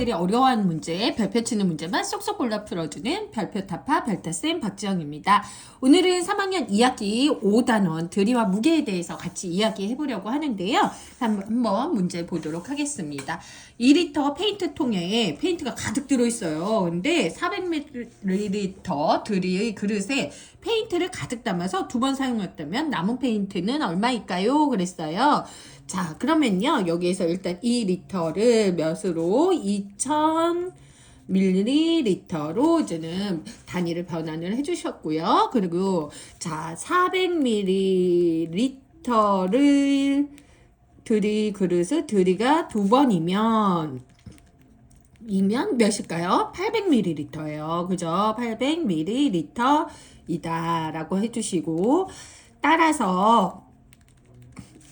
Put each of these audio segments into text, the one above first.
아이들이 어려워하는 문제, 별표 치는 문제만 쏙쏙 골라 풀어주는 별표타파 별타쌤 박지영입니다. 오늘은 3학년 2학기 5단원 들이와 무게에 대해서 같이 이야기해 보려고 하는데요. 한번 문제 보도록 하겠습니다. 2리터 페인트 통에 페인트가 가득 들어있어요. 근데 400ml 들이의 그릇에 페인트를 가득 담아서 2번 사용했다면 남은 페인트는 얼마일까요? 그랬어요. 자, 그러면요. 여기에서 일단 2리터를 몇으로 2000ml로 이제는 단위를 변환을 해주셨고요. 그리고 자, 400ml를 그릇을 들이가 2번이면 몇일까요? 800ml예요. 그죠? 800ml 이다라고 해주시고, 따라서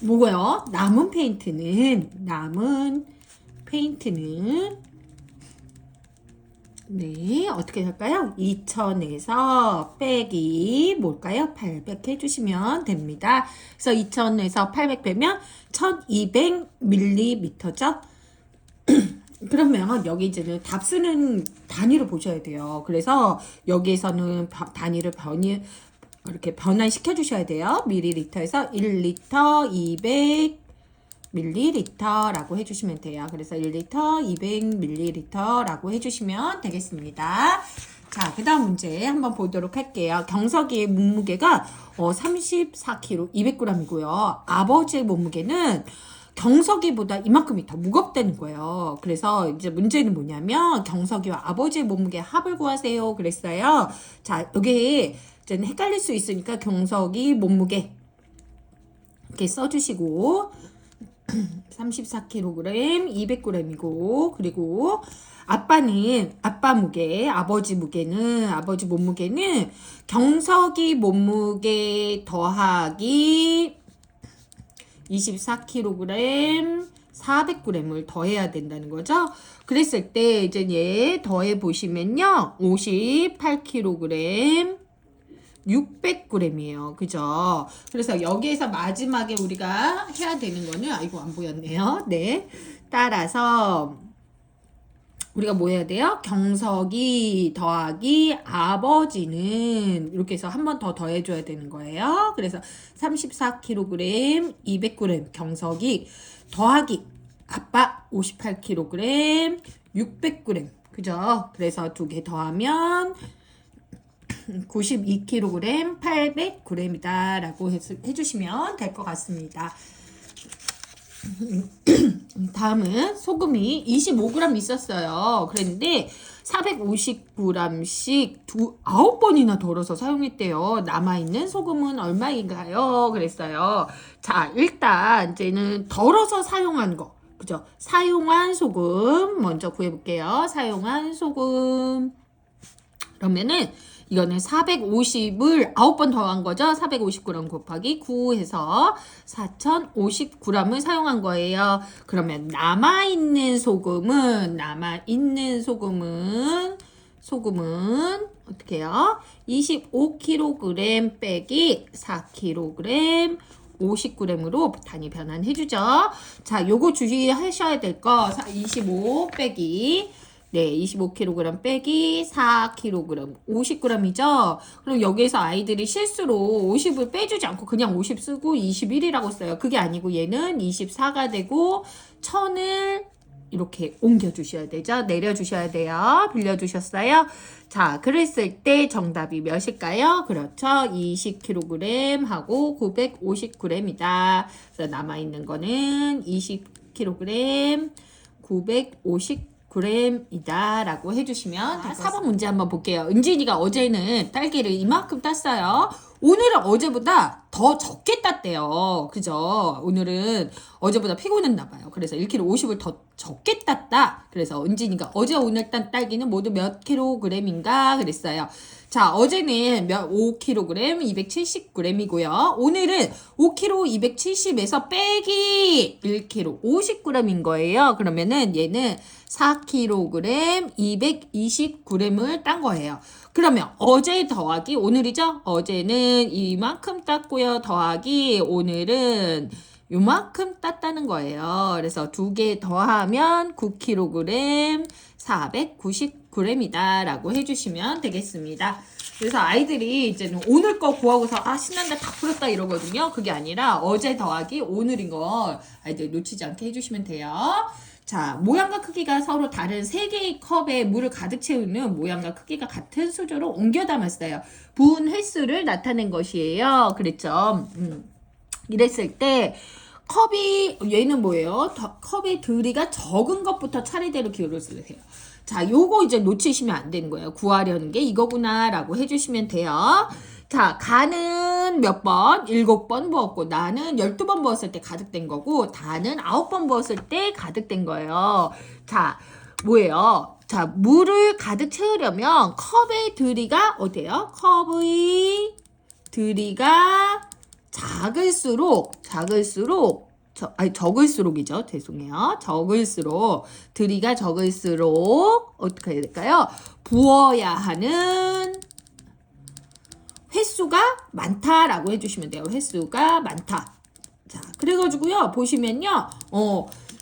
뭐고요? 남은 페인트는 네, 어떻게 할까요? 2000에서 빼기 뭘까요? 800 해주시면 됩니다. 그래서 2000에서 800 빼면 1200ml죠? 그러면 여기 이제는 답 쓰는 단위로 보셔야 돼요. 그래서 여기에서는 단위를 이렇게 변환시켜 주셔야 돼요. 밀리리터에서 1리터 200ml라고 해주시면 돼요. 그래서 1리터 200ml라고 해주시면 되겠습니다. 자, 그 다음 문제 한번 보도록 할게요. 경석이의 몸무게가 34kg, 200g이고요. 아버지의 몸무게는 경석이보다 이만큼이 더 무겁다는 거예요. 그래서 이제 문제는 뭐냐면 경석이와 아버지의 몸무게 합을 구하세요. 그랬어요. 자, 여기 이제 헷갈릴 수 있으니까 경석이 몸무게 이렇게 써주시고 34kg, 200g이고 그리고 아버지 몸무게는 경석이 몸무게 더하기 24kg, 400g을 더해야 된다는 거죠. 그랬을 때 이제 얘 더해 보시면요. 58kg, 600g이에요. 그죠? 그래서 여기에서 마지막에 우리가 해야 되는 거는, 아이고, 안 보였네요. 네. 따라서 우리가 뭐 해야 돼요? 경석이 더하기 아버지는 이렇게 해서 한 번 더 더해줘야 되는 거예요. 그래서 34kg, 200g 경석이 더하기 아빠 58kg, 600g. 그죠? 그래서 두 개 더하면 92kg, 800g이다 라고 해주시면 될 것 같습니다. 다음은 소금이 25g 있었어요. 그랬는데 450g씩 9번이나 덜어서 사용했대요. 남아있는 소금은 얼마인가요? 그랬어요. 자, 일단 이제는 덜어서 사용한 거. 그죠? 사용한 소금 먼저 구해볼게요. 사용한 소금. 그러면은 이거는 450을 9번 더한 거죠. 450g 곱하기 9 해서 4050g을 사용한 거예요. 그러면 남아있는 소금은 어떻게 해요? 25kg 빼기 4kg 50g으로 단위 변환해주죠. 자, 요거 주의하셔야 될 거 25 빼기 25kg 빼기 4kg, 50g이죠? 그럼 여기에서 아이들이 실수로 50을 빼주지 않고 그냥 50 쓰고 21이라고 써요. 그게 아니고 얘는 24가 되고 1000을 이렇게 옮겨주셔야 되죠? 내려주셔야 돼요. 빌려주셨어요? 자, 그랬을 때 정답이 몇일까요? 그렇죠. 20kg 하고 950g이다. 그래서 남아있는 거는 20kg, 950g이다 라고 해주시면 4번 문제 한번 볼게요. 은진이가 어제는 딸기를 이만큼 땄어요. 오늘은 어제보다 더 적게 땄대요. 그죠? 오늘은 어제보다 피곤했나 봐요. 그래서 1kg 50을 더 적게 땄다. 그래서 은진이가 어제 오늘 딴 딸기는 모두 몇 kg인가 그랬어요. 자, 어제는 5kg 270g이고요. 오늘은 5kg 270에서 빼기 1kg 50g인 거예요. 그러면은 얘는 4kg 220g을 딴 거예요. 그러면 어제 더하기 오늘이죠? 어제는 이만큼 땄고요. 더하기 오늘은 요만큼 땄다는 거예요. 그래서 2개 더하면 9kg 499g이다 라고 해주시면 되겠습니다. 그래서 아이들이 이제는 오늘 거 구하고서 신난다 다 풀었다 이러거든요. 그게 아니라 어제 더하기 오늘인 거 아이들 놓치지 않게 해주시면 돼요. 자, 모양과 크기가 서로 다른 3개의 컵에 물을 가득 채우는 모양과 크기가 같은 수저로 옮겨 담았어요. 부은 횟수를 나타낸 것이에요. 그랬죠. 이랬을 때 얘는 뭐예요? 컵의 들이가 적은 것부터 차례대로 기울여 쓰세요. 자, 요거 이제 놓치시면 안 되는 거예요. 구하려는 게 이거구나 라고 해주시면 돼요. 자, 가는 몇 번? 7번 부었고, 나는 12번 부었을 때 가득된 거고, 다는 9번 부었을 때 가득된 거예요. 자, 뭐예요? 자, 물을 가득 채우려면 컵의 들이가 어때요? 컵의 들이가 적을수록이죠. 죄송해요. 들이가 적을수록 어떻게 해야 될까요? 부어야 하는 횟수가 많다라고 해주시면 돼요. 횟수가 많다. 자, 그래가지고요. 보시면요.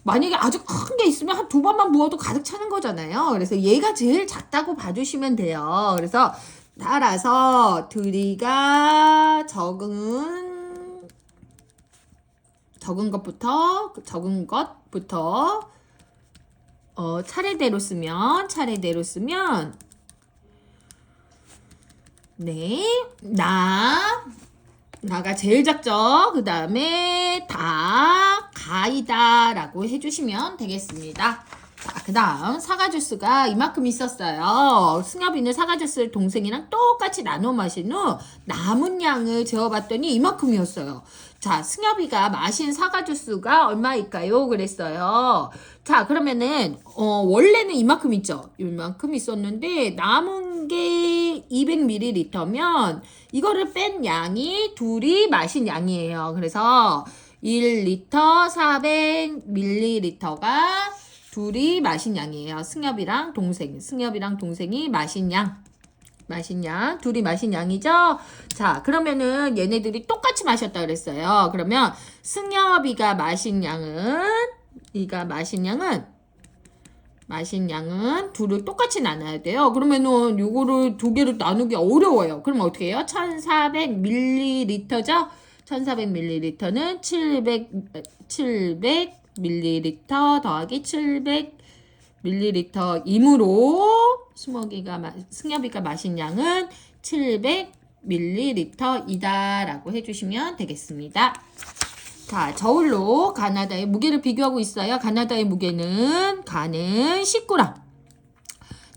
만약에 아주 큰 게 있으면 한 2번만 부어도 가득 차는 거잖아요. 그래서 얘가 제일 작다고 봐주시면 돼요. 그래서 따라서 들이가 적은 것부터 차례대로 쓰면 네, 나가 제일 작죠. 그 다음에 가이다 라고 해주시면 되겠습니다. 자, 그 다음 사과주스가 이만큼 있었어요. 승엽이는 사과주스를 동생이랑 똑같이 나눠 마신 후 남은 양을 재어봤더니 이만큼이었어요. 자, 승엽이가 마신 사과주스가 얼마일까요? 그랬어요. 자, 그러면은 원래는 이만큼 있죠. 이만큼 있었는데 남은 게 200ml면 이거를 뺀 양이 둘이 마신 양이에요. 그래서 1리터 400ml가 둘이 마신 양이에요. 승엽이랑 동생이 마신 양. 둘이 마신 양이죠? 자, 그러면은 얘네들이 똑같이 마셨다 그랬어요. 그러면 승엽이가 마신 양은 둘을 똑같이 나눠야 돼요. 그러면은 요거를 2개를 나누기 어려워요. 그럼 어떻게 해요? 1400ml죠? 1400ml는 700ml 더하기 700ml이므로 승엽이가 마신 양은 700ml이다 라고 해주시면 되겠습니다. 자, 저울로 가나다의 무게를 비교하고 있어요. 가나다의 무게는 가는 10g.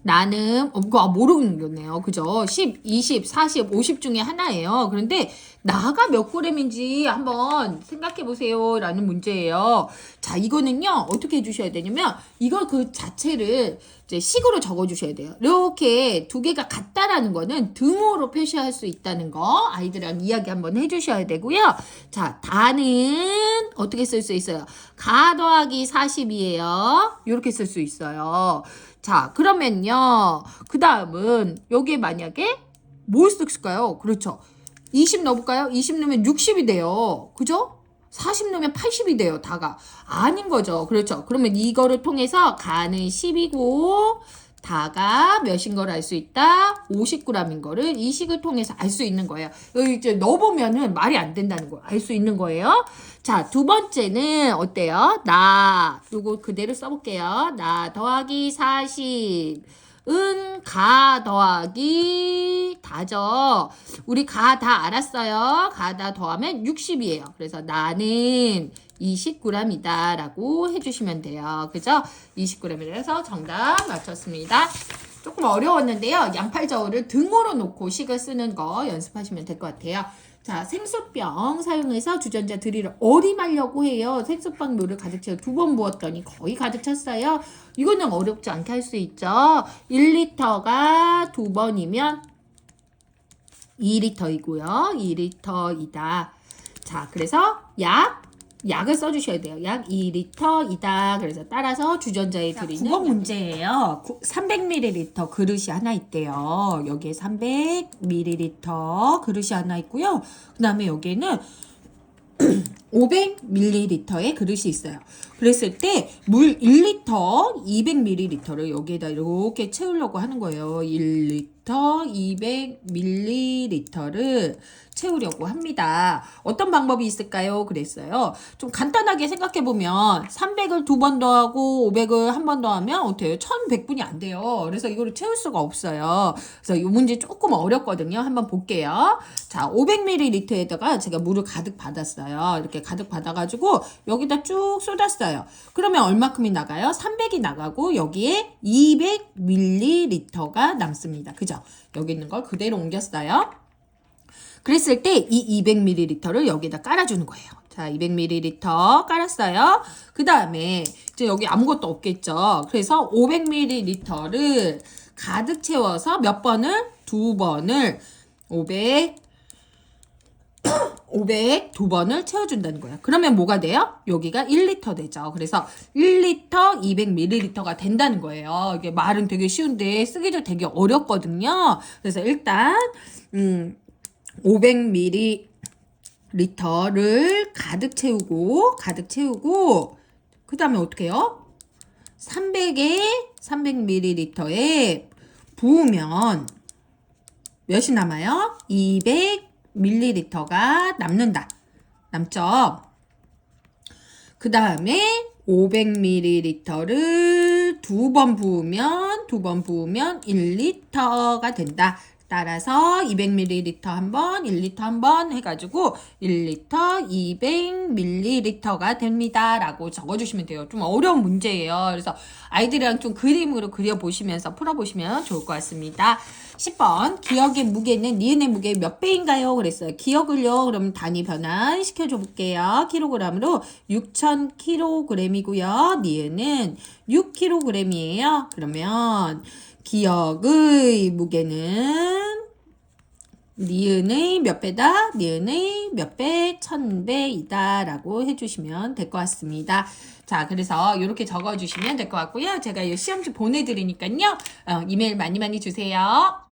나는 모르는 거네요. 그죠? 10, 20, 40, 50 중에 하나예요. 그런데 나가 몇 g인지 한번 생각해 보세요 라는 문제예요. 자, 이거는요 어떻게 해주셔야 되냐면 이거 그 자체를 이제 식으로 적어 주셔야 돼요. 이렇게 2개가 같다라는 거는 등호로 표시할 수 있다는 거 아이들이랑 이야기 한번 해주셔야 되고요. 자, 다는 어떻게 쓸 수 있어요? 가 더하기 40이에요. 이렇게 쓸 수 있어요. 자, 그러면요. 그 다음은 여기에 만약에 뭘 쓸까요? 그렇죠. 20 넣어볼까요? 20 넣으면 60이 돼요. 그죠? 40 넣으면 80이 돼요. 다가. 아닌 거죠. 그렇죠. 그러면 이거를 통해서 가는 10이고 다가 몇인 걸 알 수 있다? 50g인 거를 이 식을 통해서 알 수 있는 거예요. 여기 이제 넣어보면은 말이 안 된다는 거 알 수 있는 거예요. 자, 2번째는 어때요? 요거 그대로 써볼게요. 나 더하기 40. 가 더하기 다죠. 우리 가 다 알았어요. 가 다 더하면 60이에요. 그래서 나는 20g이다 라고 해주시면 돼요. 그죠? 20g이라서 정답 맞췄습니다. 조금 어려웠는데요. 양팔 저울을 등으로 놓고 식을 쓰는 거 연습하시면 될 것 같아요. 자, 생수병 사용해서 주전자 들이를 어림하려고 해요. 생수병 물을 가득 채워 2번 부었더니 거의 가득 찼어요. 이거는 어렵지 않게 할 수 있죠. 1리터가 2번이면 2리터이고요. 2리터이다. 자, 그래서 약을 써주셔야 돼요. 약 2리터이다. 그래서 따라서 주전자에 들이는 9번 문제예요. 300ml 그릇이 하나 있대요. 여기에 300ml 그릇이 하나 있고요. 그 다음에 여기에는 500ml의 그릇이 있어요. 그랬을 때 물 1리터 200ml를 여기에다 이렇게 채우려고 하는 거예요. 1리터 200ml를 채우려고 합니다. 어떤 방법이 있을까요? 그랬어요. 좀 간단하게 생각해보면 300을 2번 더하고 500을 한 번 더하면 어때요? 1100분이 안 돼요. 그래서 이거를 채울 수가 없어요. 그래서 이 문제 조금 어렵거든요. 한번 볼게요. 자, 500ml에다가 제가 물을 가득 받았어요. 이렇게 가득 받아가지고 여기다 쭉 쏟았어요. 그러면 얼마큼이 나가요? 300이 나가고 여기에 200ml가 남습니다. 그죠? 여기 있는 걸 그대로 옮겼어요. 그랬을 때 이 200ml를 여기다 깔아주는 거예요. 자, 200ml 깔았어요. 그 다음에 이제 여기 아무것도 없겠죠. 그래서 500ml를 가득 채워서 몇 번을? 2번을 500 2번을 채워준다는 거예요. 그러면 뭐가 돼요? 여기가 1리터 되죠. 그래서 1리터 200ml가 된다는 거예요. 이게 말은 되게 쉬운데 쓰기도 되게 어렵거든요. 그래서 일단 500ml를 가득 채우고 그 다음에 어떻게 해요? 300ml에 부으면 몇이 남아요? 200ml가 남죠. 그 다음에 500ml를 2번 부으면 1리터가 된다. 따라서 200ml 한 번, 1리터 한 번 해가지고 1리터 200ml가 됩니다. 라고 적어주시면 돼요. 좀 어려운 문제예요. 그래서 아이들이랑 좀 그림으로 그려보시면서 풀어보시면 좋을 것 같습니다. 10번 기억의 무게는 니은의 무게 몇 배인가요? 그랬어요. 기억을요. 그럼 단위 변환 시켜줘 볼게요. 킬로그램으로 6,000kg이고요. 니은은 6kg이에요. 그러면 기억의 무게는 니은의 몇 배다? 니은의 몇 배? 1000배이다 라고 해주시면 될 것 같습니다. 자, 그래서 이렇게 적어주시면 될 것 같고요. 제가 이 시험지 보내드리니까요. 이메일 많이 주세요.